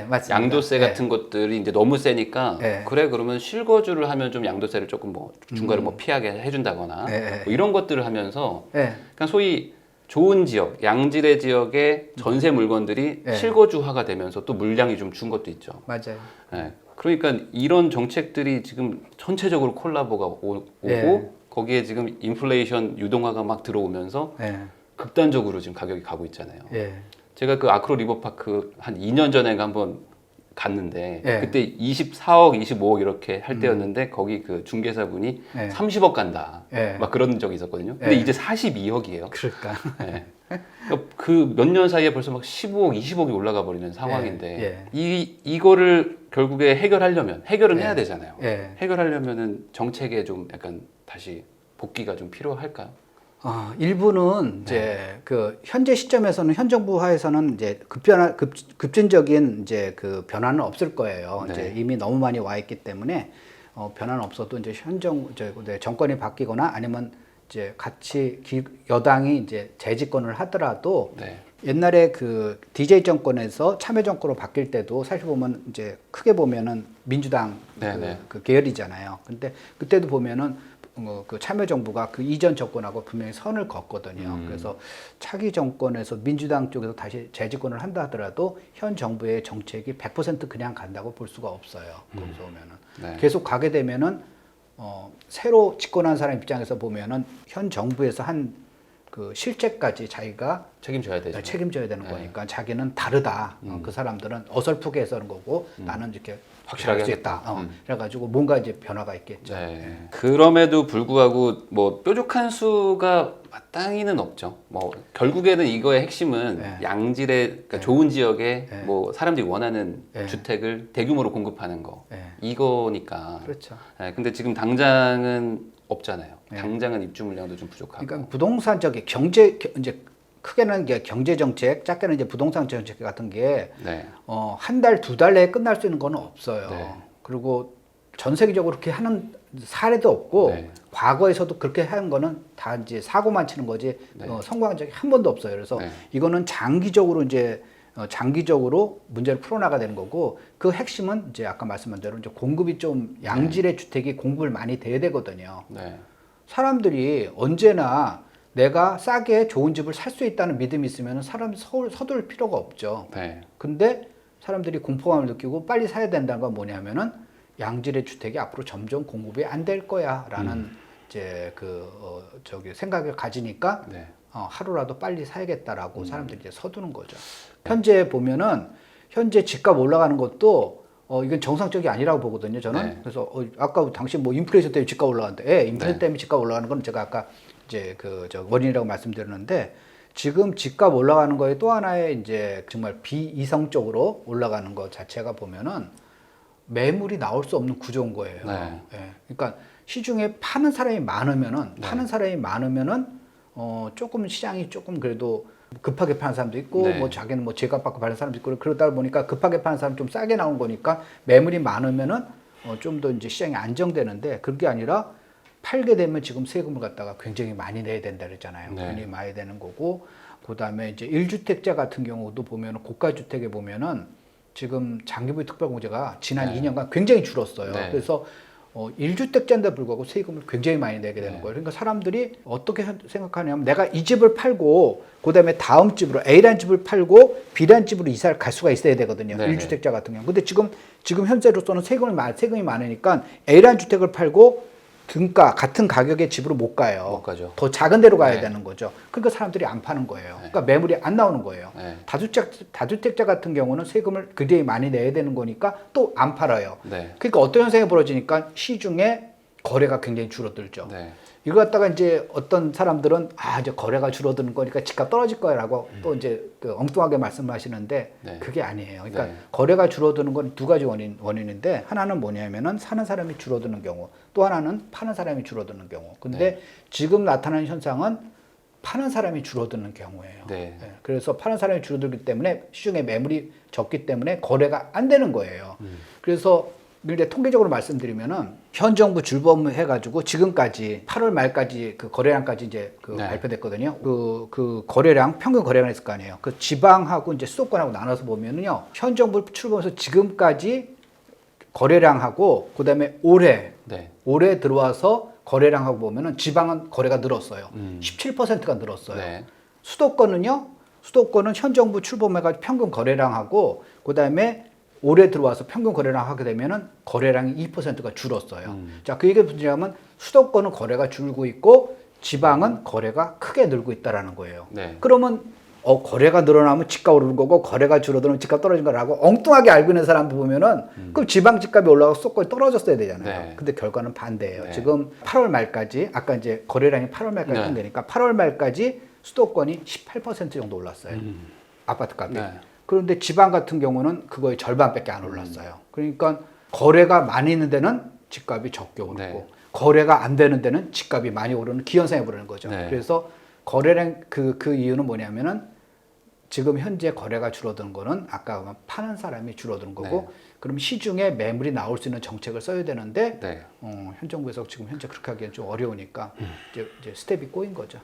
맞습니다. 양도세 같은 것들이 이제 너무 세니까 그래 그러면 실거주를 하면 좀 양도세를 조금 뭐 중과를 뭐 피하게 해준다거나 뭐 이런 것들을 하면서 그러니까 소위 좋은 지역, 양질의 지역의 전세 물건들이 실거주화가 되면서 또 물량이 좀 준 것도 있죠. 맞아요. 그러니까 이런 정책들이 지금 전체적으로 콜라보가 오고 거기에 지금 인플레이션 유동화가 막 들어오면서 극단적으로 지금 가격이 가고 있잖아요. 제가 그 아크로 리버파크 한 2년 전에 한번 갔는데 그때 24억, 25억 이렇게 할 때였는데 거기 그 중개사분이 30억 간다 막 그런 적이 있었거든요. 근데 이제 42억이에요. 그러니까 그 몇 년 사이에 벌써 막 15억, 20억이 올라가 버리는 상황인데 이거를 결국에 해결은 해야 되잖아요. 해결하려면은 정책에 좀 약간 다시 복귀가 좀 필요할까요? 일부는 이제 그 현재 시점에서는 현 정부 하에서는 이제 급진적인 이제 그 변화는 없을 거예요. 이제 이미 너무 많이 와 있기 때문에 변화는 없어도 이제 정권이 바뀌거나 아니면 이제 같이 여당이 이제 재집권을 하더라도 옛날에 그 DJ 정권에서 참여 정권으로 바뀔 때도 사실 보면 이제 크게 보면은 민주당 그 계열이잖아요. 근데 그때도 보면은 그 참여정부가 그 이전 정권하고 분명히 선을 걷거든요. 그래서 차기 정권에서 민주당 쪽에서 다시 재집권을 한다 하더라도 현 정부의 정책이 100% 그냥 간다고 볼 수가 없어요. 거기서 보면은 계속 가게 되면은 새로 집권한 사람 입장에서 보면은 현 정부에서 한 그 실책까지 자기가 책임져야 되는 거니까 자기는 다르다. 그 사람들은 어설프게 해서는 거고 나는 이렇게 확실하게 할 수 있다. 그래가지고 뭔가 이제 변화가 있겠죠. 네. 그럼에도 불구하고 뭐 뾰족한 수가 마땅히는 없죠. 뭐 결국에는 이거의 핵심은 네. 양질의 그러니까 네. 좋은 지역에 네. 뭐 사람들이 원하는 네. 주택을 대규모로 공급하는 거 네. 이거니까. 그렇죠. 네. 근데 지금 당장은 없잖아요. 네. 당장은 입주 물량도 좀 부족하고. 그러니까 부동산적인 이제 크게는 이제 경제 정책, 작게는 이제 부동산 정책 같은 게 네. 한 달, 두 달 내에 끝날 수 있는 건 없어요. 네. 그리고 전 세계적으로 그렇게 하는 사례도 없고 네. 과거에서도 그렇게 하는 거는 다 이제 사고만 치는 거지 네. 성공한 적이 한 번도 없어요. 그래서 네. 이거는 장기적으로 이제 장기적으로 문제를 풀어나가야 되는 거고 그 핵심은 이제 아까 말씀한 대로 이제 공급이 좀 양질의 주택이 공급을 많이 돼야 되거든요. 네. 사람들이 언제나 내가 싸게 좋은 집을 살 수 있다는 믿음이 있으면 사람이 서둘 필요가 없죠. 네. 근데 사람들이 공포감을 느끼고 빨리 사야 된다는 건 뭐냐면은 양질의 주택이 앞으로 점점 공급이 안 될 거야라는 이제 생각을 가지니까 네. 하루라도 빨리 사야겠다라고 사람들이 이제 서두는 거죠. 현재 보면은 현재 집값 올라가는 것도 이건 정상적이 아니라고 보거든요, 저는. 네. 그래서 아까 당신 뭐 인플레이션 때문에 집값 올라가는데, 예, 인플레이션 네. 때문에 집값 올라가는 건 제가 아까 이제 원인이라고 말씀드렸는데 지금 집값 올라가는 거에 또 하나의 이제 정말 비이성적으로 올라가는 것 자체가 보면은 매물이 나올 수 없는 구조인 거예요. 네. 예. 그러니까 시중에 파는 사람이 많으면은 조금 시장이 조금 그래도 급하게 파는 사람도 있고 네. 뭐 자기는 뭐 제값 받고 파는 사람도 있고 그러다 보니까 급하게 파는 사람 좀 싸게 나온 거니까 매물이 많으면은 좀 더 이제 시장이 안정되는데 그게 아니라 팔게 되면 지금 세금을 갖다가 굉장히 많이 내야 된다 그랬잖아요. 네. 굉장히 많이 되는 거고 그다음에 이제 1주택자 같은 경우도 보면은 고가 주택에 보면은 지금 장기부의 특별공제가 지난 네. 2년간 굉장히 줄었어요. 네. 그래서 1주택자인데 불구하고 세금을 굉장히 많이 내게 되는 네. 거예요. 그러니까 사람들이 어떻게 생각하냐면 내가 이 집을 팔고 그다음에 다음 집으로 A라는 집을 팔고 B라는 집으로 이사를 갈 수가 있어야 되거든요. 네. 1주택자 같은 경우. 근데 지금 현재로서는 세금이 많으니까 A라는 주택을 팔고 등가 같은 가격의 집으로 못 가요. 못 가죠. 더 작은 데로 가야 네. 되는 거죠. 그러니까 사람들이 안 파는 거예요. 네. 그러니까 매물이 안 나오는 거예요. 네. 다주택자 같은 경우는 세금을 굉장히 많이 내야 되는 거니까 또 안 팔아요. 네. 그러니까 어떤 현상이 벌어지니까 시중에 거래가 굉장히 줄어들죠. 네. 이거 갖다가 이제 어떤 사람들은 이제 거래가 줄어드는 거니까 집값 떨어질 거야라고 또 이제 엉뚱하게 말씀하시는데 네. 그게 아니에요. 그러니까 네. 거래가 줄어드는 건 두 가지 원인인데 하나는 뭐냐면은 사는 사람이 줄어드는 경우, 또 하나는 파는 사람이 줄어드는 경우. 근데 지금 나타나는 현상은 파는 사람이 줄어드는 경우예요. 네. 예, 그래서 파는 사람이 줄어들기 때문에 시중에 매물이 적기 때문에 거래가 안 되는 거예요. 그래서 이제 통계적으로 말씀드리면은 현 정부 줄범해가지고 지금까지 8월 말까지 그 거래량까지 이제 네. 발표됐거든요. 그 거래량 평균 거래량 있을 거 아니에요. 그 지방하고 이제 수도권하고 나눠서 보면은요. 현 정부 출범해서 지금까지 거래량하고 그다음에 올해 들어와서 거래량하고 보면은 지방은 거래가 늘었어요. 17%가 늘었어요. 네. 수도권은 현 정부 출범해가지고 평균 거래량하고 그다음에 올해 들어와서 평균 거래량 하게 되면은 거래량이 2%가 줄었어요. 자, 그 얘기가 뭐냐면 수도권은 거래가 줄고 있고 지방은 거래가 크게 늘고 있다라는 거예요. 네. 그러면 거래가 늘어나면 집값 오르는 거고 거래가 줄어들면 집값 떨어진 거라고 엉뚱하게 알고 있는 사람들 보면은 그럼 지방 집값이 올라가고 수도권이 떨어졌어야 되잖아요. 네. 근데 결과는 반대예요. 네. 지금 8월 말까지 아까 이제 거래량이 8월 말까지 네. 한다니까 8월 말까지 수도권이 18% 정도 올랐어요. 아파트 값이. 네. 그런데 지방 같은 경우는 그거의 절반밖에 안 올랐어요. 그러니까 거래가 많이 있는 데는 집값이 적게 오르고 네. 거래가 안 되는 데는 집값이 많이 오르는 기현상이 벌어지는 거죠. 네. 그래서 거래량 그 이유는 뭐냐면은 지금 현재 거래가 줄어드는 거는 아까 파는 사람이 줄어드는 거고 네. 그럼 시중에 매물이 나올 수 있는 정책을 써야 되는데 네. 현 정부에서 지금 현재 그렇게 하기엔 좀 어려우니까 이제 스텝이 꼬인 거죠.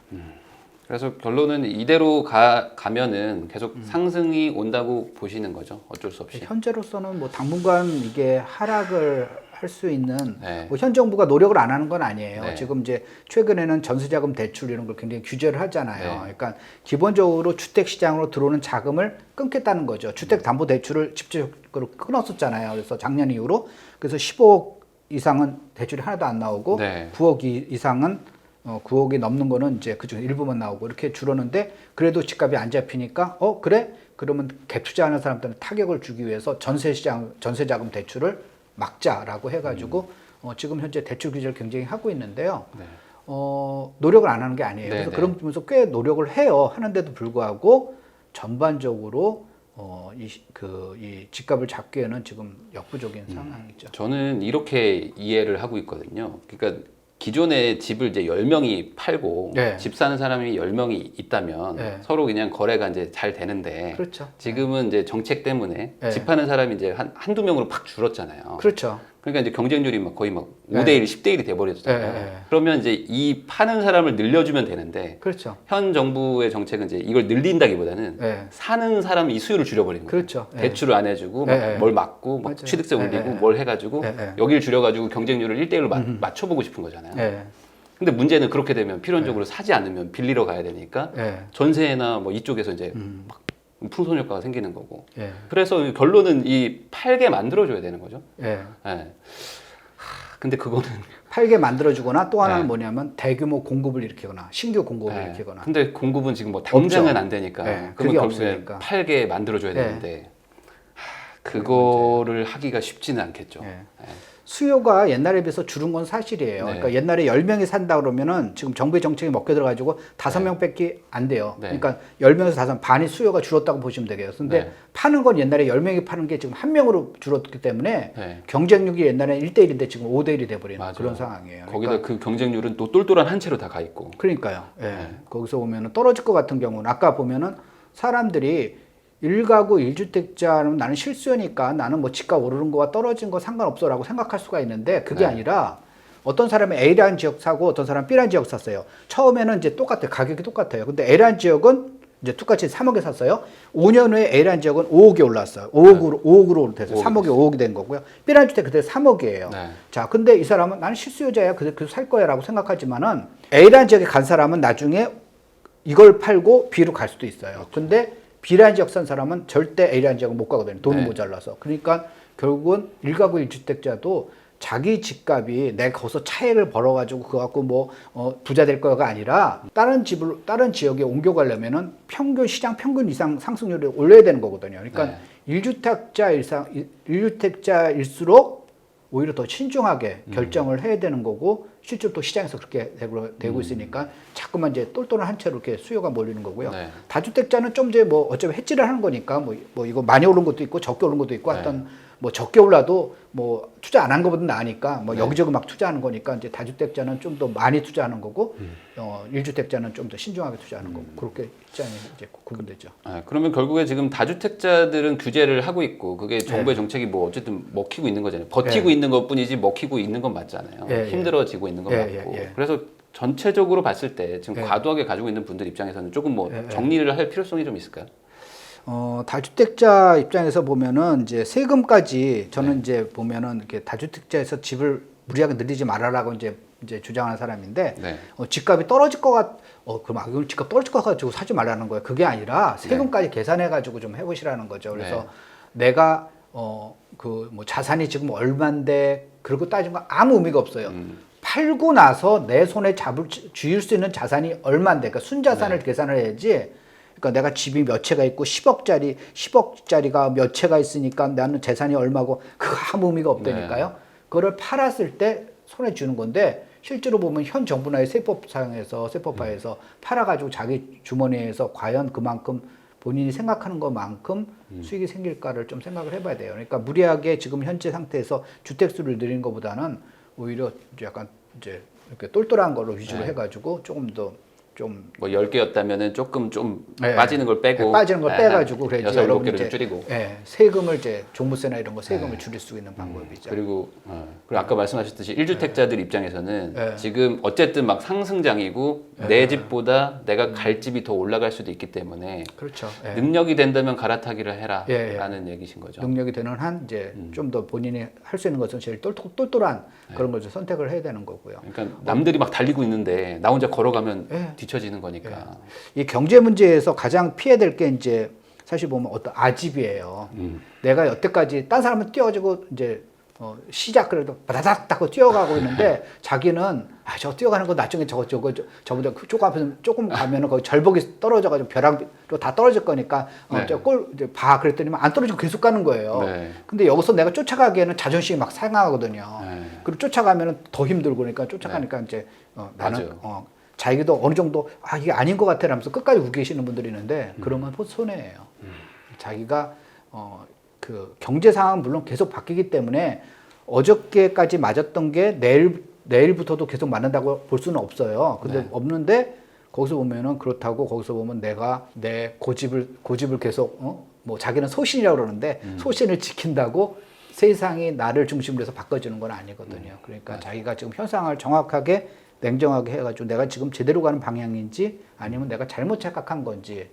그래서 결론은 이대로 가면은 계속 상승이 온다고 보시는 거죠. 어쩔 수 없이. 현재로서는 뭐 당분간 이게 하락을 할 수 있는 네. 뭐 현 정부가 노력을 안 하는 건 아니에요. 네. 지금 이제 최근에는 전세자금 대출 이런 걸 굉장히 규제를 하잖아요. 네. 그러니까 기본적으로 주택 시장으로 들어오는 자금을 끊겠다는 거죠. 주택 담보 대출을 집중적으로 끊었었잖아요. 그래서 작년 이후로 그래서 15억 이상은 대출이 하나도 안 나오고 네. 9억 이상은 9억이 넘는 거는 이제 그중 일부만 나오고 이렇게 줄었는데 그래도 집값이 안 잡히니까 그래? 그러면 갭 투자하는 사람들은 타격을 주기 위해서 전세 자금 대출을 막자라고 해가지고 지금 현재 대출 규제를 굉장히 하고 있는데요. 노력을 안 하는 게 아니에요. 그래서 그런 부분에서 꽤 노력을 해요. 하는데도 불구하고 전반적으로 이 집값을 잡기에는 지금 역부족인 상황이죠. 저는 이렇게 이해를 하고 있거든요. 그러니까 기존에 집을 이제 10명이 팔고 집 사는 사람이 10명이 있다면 서로 그냥 거래가 이제 잘 되는데 그렇죠. 지금은 이제 정책 때문에 집 파는 사람이 이제 한두 명으로 팍 줄었잖아요. 그렇죠. 그러니까 이제 경쟁률이 막 거의 막 5대1, 10대1이 돼버렸잖아요. 그러면 이제 이 파는 사람을 늘려주면 되는데 그렇죠. 현 정부의 정책은 이제 이걸 늘린다기보다는 사는 사람 이 수요를 줄여버리는 거예요. 그렇죠. 대출을 안 해주고 뭘 막고 막 취득세 올리고 뭘 해가지고 여기를 줄여가지고 경쟁률을 1대1로 맞춰보고 싶은 거잖아요. 근데 문제는 그렇게 되면 필연적으로 사지 않으면 빌리러 가야 되니까 전세나 뭐 이쪽에서 이제 막 풍선 효과가 생기는 거고. 그래서 결론은 이 팔게 만들어줘야 되는 거죠. 근데 그거는 팔게 만들어주거나 또 하나는 뭐냐면 대규모 공급을 일으키거나 신규 공급을 일으키거나. 근데 공급은 지금 뭐 당장은 없죠. 안 되니까. 그게 그러면 결국에 없으니까. 팔게 만들어줘야 되는데 그거를 하기가 쉽지는 않겠죠. 수요가 옛날에 비해서 줄은 건 사실이에요. 그러니까 옛날에 10명이 산다 그러면은 지금 정부의 정책이 먹혀 들어가지고 5명밖에 안 돼요. 그러니까 10명에서 5명, 반이 수요가 줄었다고 보시면 되겠어요. 근데 파는 건 옛날에 10명이 파는 게 지금 1명으로 줄었기 때문에 경쟁력이 옛날에 1대1인데 지금 5대1이 돼버리는 그런 상황이에요. 거기다 그러니까 그 경쟁률은 또 똘똘한 한 채로 다 가 있고. 그러니까요. 거기서 보면은 떨어질 것 같은 경우는 아까 보면은 사람들이 1가구 1주택자는 나는 실수요니까 나는 뭐 집값 오르는 거와 떨어진 거 상관없어 라고 생각할 수가 있는데 그게 아니라 어떤 사람은 A라는 지역 사고 어떤 사람은 B라는 지역 샀어요. 처음에는 이제 똑같아요. 가격이 똑같아요. 근데 A라는 지역은 이제 똑같이 3억에 샀어요. 5년 후에 A라는 지역은 5억에 올랐어요. 5억으로 돼서 3억에 5억이 된 거고요. B라는 주택 그때 3억이에요. 자, 근데 이 사람은 나는 실수요자야. 그래서 살 거야 라고 생각하지만은 A라는 지역에 간 사람은 나중에 이걸 팔고 B로 갈 수도 있어요. 근데 B라는 지역 산 사람은 절대 A라는 지역은 못 가거든요. 돈이 모자라서. 그러니까 결국은 1가구 1주택자도 자기 집값이 내가 거기서 차액을 벌어가지고 그거 갖고 뭐 부자 될 거가 아니라 다른 지역에 옮겨가려면은 시장 평균 이상 상승률을 올려야 되는 거거든요. 그러니까 1주택자일수록 오히려 더 신중하게 결정을 해야 되는 거고 실제로 또 시장에서 그렇게 되고 있으니까 자꾸만 이제 똘똘한 한 채로 이렇게 수요가 몰리는 거고요. 다주택자는 좀 이제 뭐 어차피 해지를 하는 거니까 뭐 이거 많이 오른 것도 있고 적게 오른 것도 있고 하여튼 뭐 적게 올라도 뭐 투자 안 한 것보다 나으니까 뭐 여기저기 막 투자하는 거니까 이제 다주택자는 좀 더 많이 투자하는 거고 1주택자는 좀 더 신중하게 투자하는 거고 그렇게 입장이 이제 구분되죠. 그러면 결국에 지금 다주택자들은 규제를 하고 있고 그게 정부의 정책이 뭐 어쨌든 먹히고 있는 거잖아요. 버티고 있는 것뿐이지 먹히고 있는 건 맞잖아요. 힘들어지고 있는 건 맞고. 그래서 전체적으로 봤을 때 지금 과도하게 가지고 있는 분들 입장에서는 조금 뭐 정리를 할 필요성이 좀 있을까요? 다주택자 입장에서 보면은 이제 세금까지 저는 이제 보면은 이렇게 다주택자에서 집을 무리하게 늘리지 말아라고 이제 주장하는 사람인데 집값이 떨어질 것 그럼 이건 집값 떨어질 것 가지고 사지 말라는 거예요. 그게 아니라 세금까지 계산해 가지고 좀 해보시라는 거죠. 그래서 내가 그 뭐 자산이 지금 얼마인데 그러고 따지는 건 아무 의미가 없어요. 팔고 나서 내 손에 쥐을 수 있는 자산이 얼마인데, 그러니까 순자산을 계산을 해야지. 그러니까 내가 집이 몇 채가 있고 10억짜리가 몇 채가 있으니까 나는 재산이 얼마고 그거 아무 의미가 없다니까요. 그거를 팔았을 때 손에 쥐는 건데 실제로 보면 현 정부나의 세법하에서 팔아가지고 자기 주머니에서 과연 그만큼 본인이 생각하는 것만큼 수익이 생길까를 좀 생각을 해봐야 돼요. 그러니까 무리하게 지금 현재 상태에서 주택수를 늘리는 것보다는 오히려 약간 이제 이렇게 똘똘한 걸로 위주로 해가지고 조금 더 좀 뭐 10개였다면은 조금 좀 빠지는 걸 빼고 빠지는 걸 빼가지고 그래야지 6, 7개를 좀 줄이고 세금을 이제 종부세나 이런 거 세금을 줄일 수 있는 방법이죠. 그리고 아까 말씀하셨듯이 1주택자들 입장에서는 지금 어쨌든 막 상승장이고 내 집보다 내가 갈 집이 더 올라갈 수도 있기 때문에 그렇죠. 능력이 된다면 갈아타기를 해라라는 얘기신 거죠. 능력이 되는 한 이제 좀 더 본인이 할 수 있는 것은 제일 똘똘한 그런 것을 선택을 해야 되는 거고요. 그러니까 남들이 막 달리고 있는데 나 혼자 걸어가면 뒤처지는 거니까. 이 경제 문제에서 가장 피해야 될 게 이제 사실 보면 어떤 아집이에요. 내가 여태까지 딴 사람은 뛰어가지고 이제 시작 그래도 바다닥 하고 뛰어가고 있는데 자기는 저 뛰어가는 거 나중에 저보다 조금 앞에서 조금 가면은 거기 절벽이 떨어져가지고 벼랑로 다 떨어질 거니까 네. 이제 봐 그랬더니 안 떨어지고 계속 가는 거예요. 네. 근데 여기서 내가 쫓아가기에는 자존심이 막 상하거든요. 네. 그리고 쫓아가면은 더 힘들고 그러니까 쫓아가니까 이제 나는 자기도 어느 정도 이게 아닌 것 같아 라면서 끝까지 우기시는 분들이 있는데 그러면 손해예요. 자기가 그 경제 상황은 물론 계속 바뀌기 때문에 어저께까지 맞았던 게 내일부터도 계속 맞는다고 볼 수는 없어요. 근데 없는데 거기서 보면은 그렇다고 거기서 보면 내가 내 고집을 계속 뭐 자기는 소신이라고 그러는데 소신을 지킨다고 세상이 나를 중심으로 해서 바꿔주는 건 아니거든요. 그러니까 자기가 지금 현상을 정확하게 냉정하게 해가지고 내가 지금 제대로 가는 방향인지 아니면 내가 잘못 착각한 건지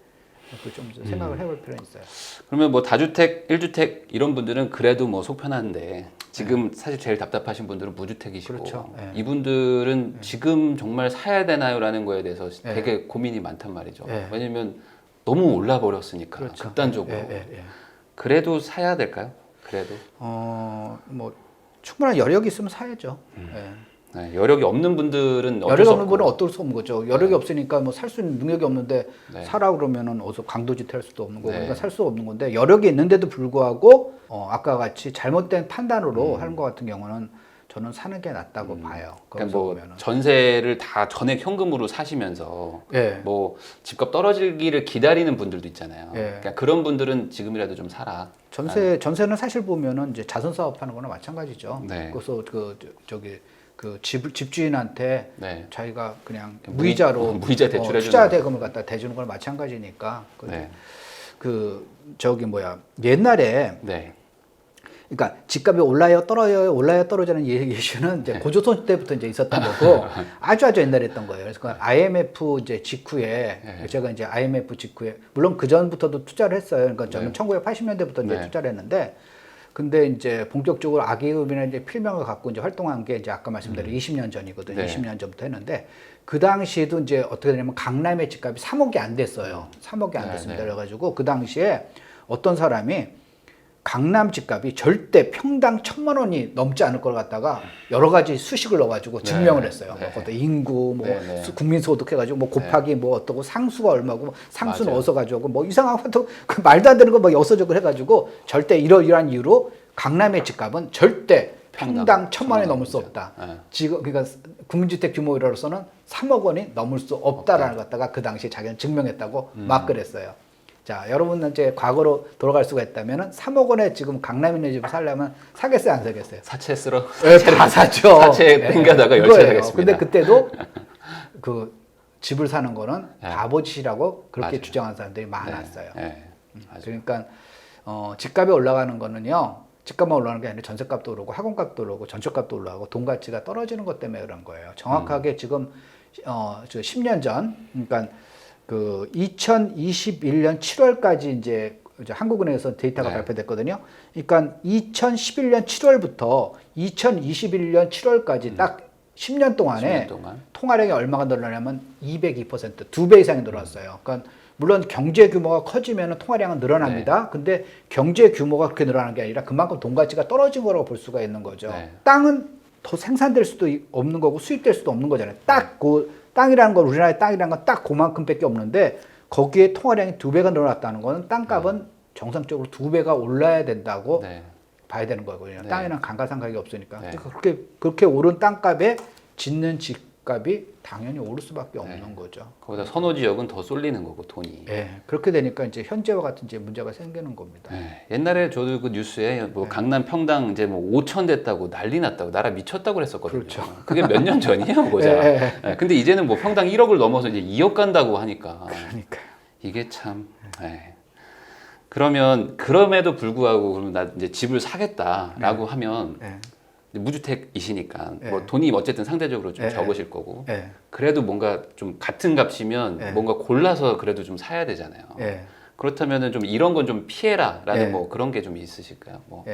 좀 생각을 해볼 필요는 있어요. 그러면 뭐 다주택, 1주택 이런 분들은 그래도 뭐 속 편한데 지금 사실 제일 답답하신 분들은 무주택이시고 그렇죠. 이분들은 지금 정말 사야 되나요라는 거에 대해서 되게 고민이 많단 말이죠. 왜냐면 너무 올라 버렸으니까 그렇죠. 극단적으로. 그래도 사야 될까요? 그래도 뭐 충분한 여력이 있으면 사야죠. 네, 여력이 없는 분들은 여력이 없는 분은 어쩔 수 없는 거죠. 여력이 없으니까 뭐 살 수 있는 능력이 없는데 사라 그러면은 어디서 강도짓 할 수도 없는 거고 그러니까 살 수 없는 건데 여력이 있는데도 불구하고 아까 같이 잘못된 판단으로 하는 것 같은 경우는 저는 사는 게 낫다고 봐요. 그러니까 뭐 전세를 다 전액 현금으로 사시면서 뭐 집값 떨어지기를 기다리는 분들도 있잖아요. 그러니까 그런 분들은 지금이라도 좀 사라. 전세는 사실 보면은 이제 자선 사업하는 거나 마찬가지죠. 그래서 그 집주인한테 자기가 그냥 무이자로 무이자 대출해 투자 대금을 갖다 대주는 걸 마찬가지니까. 옛날에 그러니까 집값이 올라요 떨어지는 예시는 이제 고조선 때부터 이제 있었던 거고 아주 옛날에 했던 거예요. 그래서 IMF 이제 직후에 제가 이제 IMF 직후에 물론 그 전부터도 투자를 했어요. 그러니까 저는 1980년대부터 이제 투자를 했는데 근데 이제 본격적으로 아기금이나 이제 필명을 갖고 이제 활동한 게 이제 아까 말씀드린 20년 전이거든요. 20년 전부터 했는데 그 당시에도 이제 어떻게 되냐면 강남의 집값이 3억이 안 됐어요. 3억이 안 됐습니다. 그래가지고 그 당시에 어떤 사람이 강남 집값이 절대 평당 1,000만 원이 넘지 않을 걸 갖다가 여러 가지 수식을 넣어가지고 증명을 했어요. 어떤 인구, 뭐 국민소득 해가지고 뭐 곱하기 뭐 어떻고 상수가 얼마고 상수는 어디서 가져오고 뭐 이상한 것도 그 말도 안 되는 거 막 여서저거 해가지고 절대 이러이러한 이유로 강남의 집값은 절대 평당 1,000만 원이 넘을 수 없다. 지금 그러니까 국민주택 규모로서는 3억 원이 넘을 수 없다라는 걸 갖다가 그 당시에 자기는 증명했다고 막 그랬어요. 자, 여러분은 이제 과거로 돌아갈 수가 있다면은 3억 원에 지금 강남에 있는 집을 살려면 사겠어요, 안 사겠어요? 사채 쓰러? 다 사죠. 사채 땡겨다가 열차하겠습니다. 근데 그때도 그 집을 사는 거는 바보짓이라고 그렇게 주장하는 사람들이 많았어요. 그러니까 집값이 올라가는 거는요. 집값만 올라가는 게 아니라 전세값도 오르고 학원값도 오르고 전철값도 올라가고 돈 가치가 떨어지는 것 때문에 그런 거예요. 정확하게 지금 10년 전, 그러니까 그 2021년 7월까지 이제 한국은행에서 데이터가 발표됐거든요. 그러니까 2011년 7월부터 2021년 7월까지 딱 10년 동안에 통화량이 얼마가 늘어나냐면 202%, 2배 이상이 늘어났어요. 그러니까 물론 경제 규모가 커지면 통화량은 늘어납니다. 근데 경제 규모가 그렇게 늘어나는 게 아니라 그만큼 돈 가치가 떨어진 거라고 볼 수가 있는 거죠. 땅은 더 생산될 수도 없는 거고 수입될 수도 없는 거잖아요. 딱 그 땅이라는 건 우리나라의 땅이라는 건 딱 그만큼밖에 없는데 거기에 통화량이 2배가 늘어났다는 거는 땅값은 정상적으로 2배가 올라야 된다고 봐야 되는 거거든요. 땅에는 감가상각이 없으니까. 그렇게 오른 땅값에 짓는 집값이 당연히 오를 수밖에 없는 거죠. 거기다 선호 지역은 더 쏠리는 거고 돈이. 그렇게 되니까 이제 현재와 같은 이제 문제가 생기는 겁니다. 옛날에 저도 그 뉴스에 뭐 강남 평당 이제 뭐 5천 됐다고 난리 났다고 나라 미쳤다고 그랬었거든요. 그게 몇 년 전이에요, 고작. 근데 이제는 뭐 평당 1억을 넘어서 이제 2억 간다고 하니까. 그러니까 이게 참. 그러면 그럼에도 불구하고 그러면 나 이제 집을 사겠다라고 하면 무주택이시니까 뭐 돈이 어쨌든 상대적으로 좀 적으실 거고 그래도 뭔가 좀 같은 값이면 뭔가 골라서 그래도 좀 사야 되잖아요. 그렇다면은 좀 이런 건 좀 피해라라는 뭐 그런 게 좀 있으실까요? 뭐.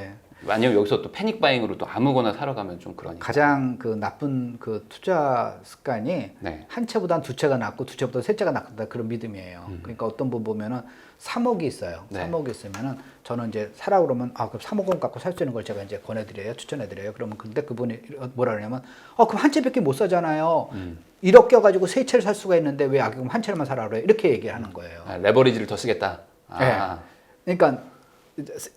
만약 여기서 또 패닉 바잉으로 또 아무거나 사러 가면 좀 그러니까. 가장 그 나쁜 그 투자 습관이 네. 한 채보다는 두 채가 낫고 두 채보다 세 채가 낫다 그런 믿음이에요. 그러니까 어떤 분 보면은 3억이 있어요. 네. 3억이 있으면은 저는 이제 사라고 그러면 그럼 3억 원 갖고 살 수 있는 걸 제가 이제 권해드려요. 추천해드려요. 그러면 근데 그분이 뭐라 그러냐면 그럼 한 채밖에 못 사잖아요. 1억 껴가지고 세 채를 살 수가 있는데 왜 그럼 한 채만 사라 그래요? 이렇게 얘기하는 거예요. 레버리지를 더 쓰겠다. 네. 그러니까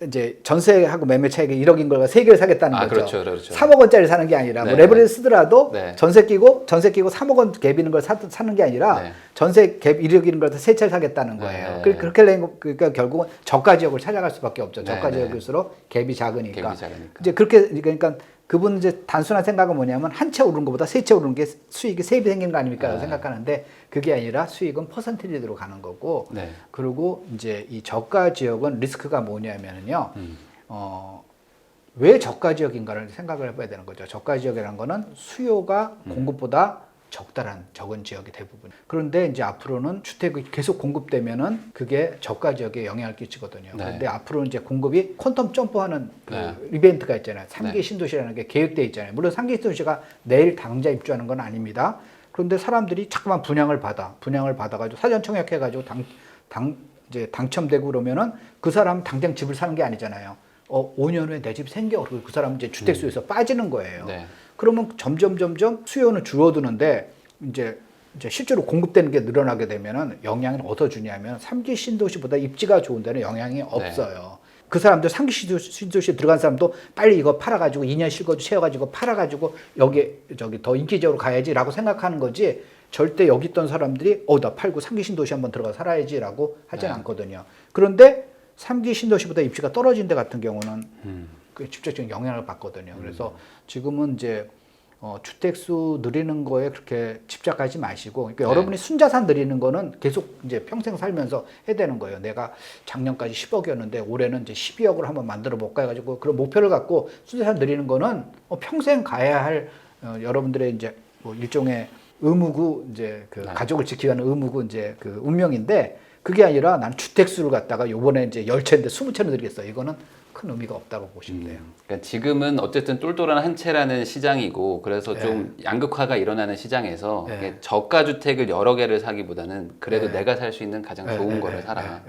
이제 전세하고 매매 차익이 1억인 걸 세 개를 사겠다는 거죠. 그렇죠, 그렇죠. 3억 원짜리 사는 게 아니라 네. 뭐 레버리지 쓰더라도 네. 전세 끼고 3억 원 갭 있는 걸 사는 게 아니라 네. 전세 갭 1억인 걸 세 채를 사겠다는 거예요. 네. 그렇게 하려면 그러니까 결국은 저가 지역을 찾아갈 수밖에 없죠. 네. 저가 지역일수록 갭이 작으니까. 갭이 작으니까. 이제 그렇게 그러니까 그분은 이제 단순한 생각은 뭐냐면 한 채 오르는 것보다 세 채 오르는 게 수익이 3배 생기는 거 아닙니까? 라고 생각하는데 그게 아니라 수익은 퍼센티지로 가는 거고 네. 그리고 이제 이 저가 지역은 리스크가 뭐냐면은요. 왜 저가 지역인가를 생각을 해봐야 되는 거죠. 저가 지역이라는 거는 수요가 공급보다 적은 지역이 대부분. 그런데 이제 앞으로는 주택이 계속 공급되면은 그게 저가 지역에 영향을 끼치거든요. 네. 그런데 앞으로는 이제 공급이 퀀텀 점프하는 그 네. 이벤트가 있잖아요. 3기 네. 신도시라는 게 계획돼 있잖아요. 물론 3기 신도시가 내일 당장 입주하는 건 아닙니다. 그런데 사람들이 자꾸만 분양을 받아가지고 사전 청약해가지고 이제 당첨되고 그러면은 그 사람 당장 집을 사는 게 아니잖아요. 5년 후에 내 집 생겨. 그리고 그 사람 이제 주택 수요에서 빠지는 거예요. 네. 그러면 점점 수요는 줄어드는데 이제 실제로 공급되는 게 늘어나게 되면은 영향을 어디서 주냐면 3기 신도시보다 입지가 좋은 데는 영향이 없어요. 그 사람들 3기 신도시에 들어간 사람도 빨리 이거 팔아가지고 2년 실거주 채워가지고 팔아가지고 저기 더 인기적으로 가야지라고 생각하는 거지. 절대 여기 있던 사람들이 나 팔고 3기 신도시 한번 들어가 살아야지라고 하진 않거든요. 그런데 3기 신도시보다 입지가 떨어진 데 같은 경우는 그 직접적인 영향을 받거든요. 그래서 지금은 이제 주택수 늘리는 거에 그렇게 집착하지 마시고, 그러니까 여러분이 순자산 늘리는 거는 계속 이제 평생 살면서 해야 되는 거예요. 내가 작년까지 10억이었는데 올해는 이제 12억을 한번 만들어 볼까 해가지고 그런 목표를 갖고 순자산 늘리는 거는 평생 가야 할 여러분들의 이제 뭐 일종의 의무고 이제 그 가족을 지키기 위한 의무고 이제 그 운명인데 그게 아니라 나는 주택수를 갖다가 요번에 이제 10채인데 20채는 드리겠어요. 이거는 큰 의미가 없다고 보시면 돼요. 그러니까 지금은 어쨌든 똘똘한 한 채라는 시장이고 그래서 좀 양극화가 일어나는 시장에서 저가 주택을 여러 개를 사기보다는 그래도 내가 살 수 있는 가장 좋은 거를 사라.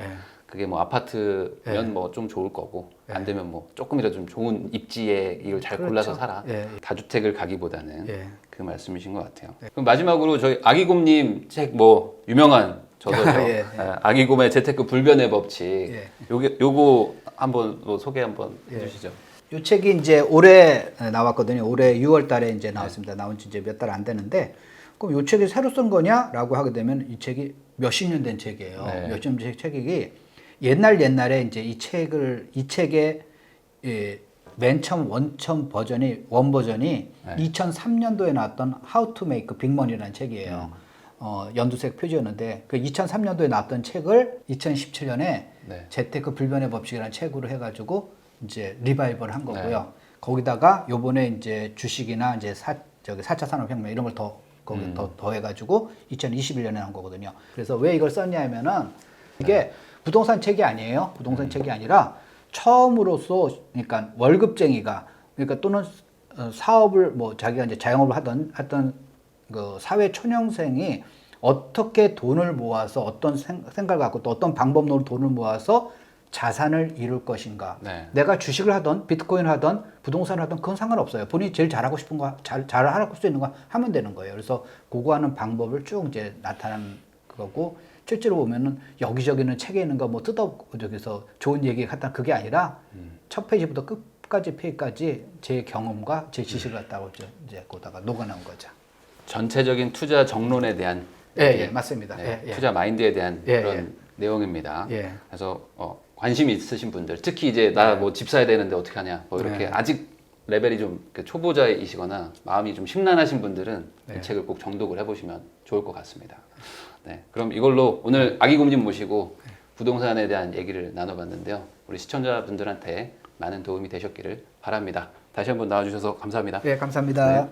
그게 뭐 아파트면 뭐 좀 좋을 거고 안 되면 뭐 조금이라도 좀 좋은 입지에 이걸 잘 골라서 사라. 다주택을 가기보다는 그 말씀이신 것 같아요. 그럼 마지막으로 저희 아기곰님 책 뭐 유명한 저서죠. 아기곰의 재테크 불변의 법칙. 요거 한번 뭐 소개 한번 해주시죠. 이 책이 이제 올해 나왔거든요. 올해 6월 달에 이제 나왔습니다. 나온 지 이제 몇 달 안 되는데, 그럼 이 책이 새로 쓴 거냐라고 하게 되면 이 책이 몇십 년 된 책이에요. 몇십 년 된 책이 옛날에 이제 이 책의 맨 처음 원본 버전이 2003년도에 나왔던 How to Make Big Money라는 책이에요. 연두색 표지였는데 그 2003년도에 나왔던 책을 2017년에 재테크 불변의 법칙이라는 책으로 해가지고 이제 리바이벌 한 거고요. 거기다가 요번에 이제 주식이나 이제 4차 산업혁명 이런 걸 거기 더 해가지고 2021년에 나온 거거든요. 그래서 왜 이걸 썼냐면은 이게 부동산 책이 아니에요. 부동산 책이 아니라 처음으로서 그러니까 월급쟁이가 그러니까 또는 사업을 뭐 자기가 이제 자영업을 하던 그 사회 초년생이 어떻게 돈을 모아서 어떤 생각을 갖고 또 어떤 방법으로 돈을 모아서 자산을 이룰 것인가. 내가 주식을 하던 비트코인을 하던 부동산을 하던 그건 상관없어요. 본인이 제일 잘하고 싶은 거, 잘할 수 있는 거 하면 되는 거예요. 그래서 그거 하는 방법을 쭉 이제 나타난 거고 실제로 보면은 여기저기는 책에 있는 거 뭐 저기서 좋은 얘기 갖다 그게 아니라 첫 페이지부터 끝까지 페이지까지 제 경험과 제 지식을 갖다가 이제 거기다가 녹아놓은 거죠. 전체적인 투자 정론에 대한 맞습니다. 투자 마인드에 대한 그런 내용입니다. 그래서 관심이 있으신 분들, 특히 이제 나 뭐 집 사야 되는데 어떻게 하냐, 뭐 이렇게 아직 레벨이 좀 초보자이시거나 마음이 좀 심란하신 분들은 이 책을 꼭 정독을 해보시면 좋을 것 같습니다. 그럼 이걸로 오늘 아기곰님 모시고 부동산에 대한 얘기를 나눠봤는데요. 우리 시청자분들한테 많은 도움이 되셨기를 바랍니다. 다시 한번 나와주셔서 감사합니다. 감사합니다.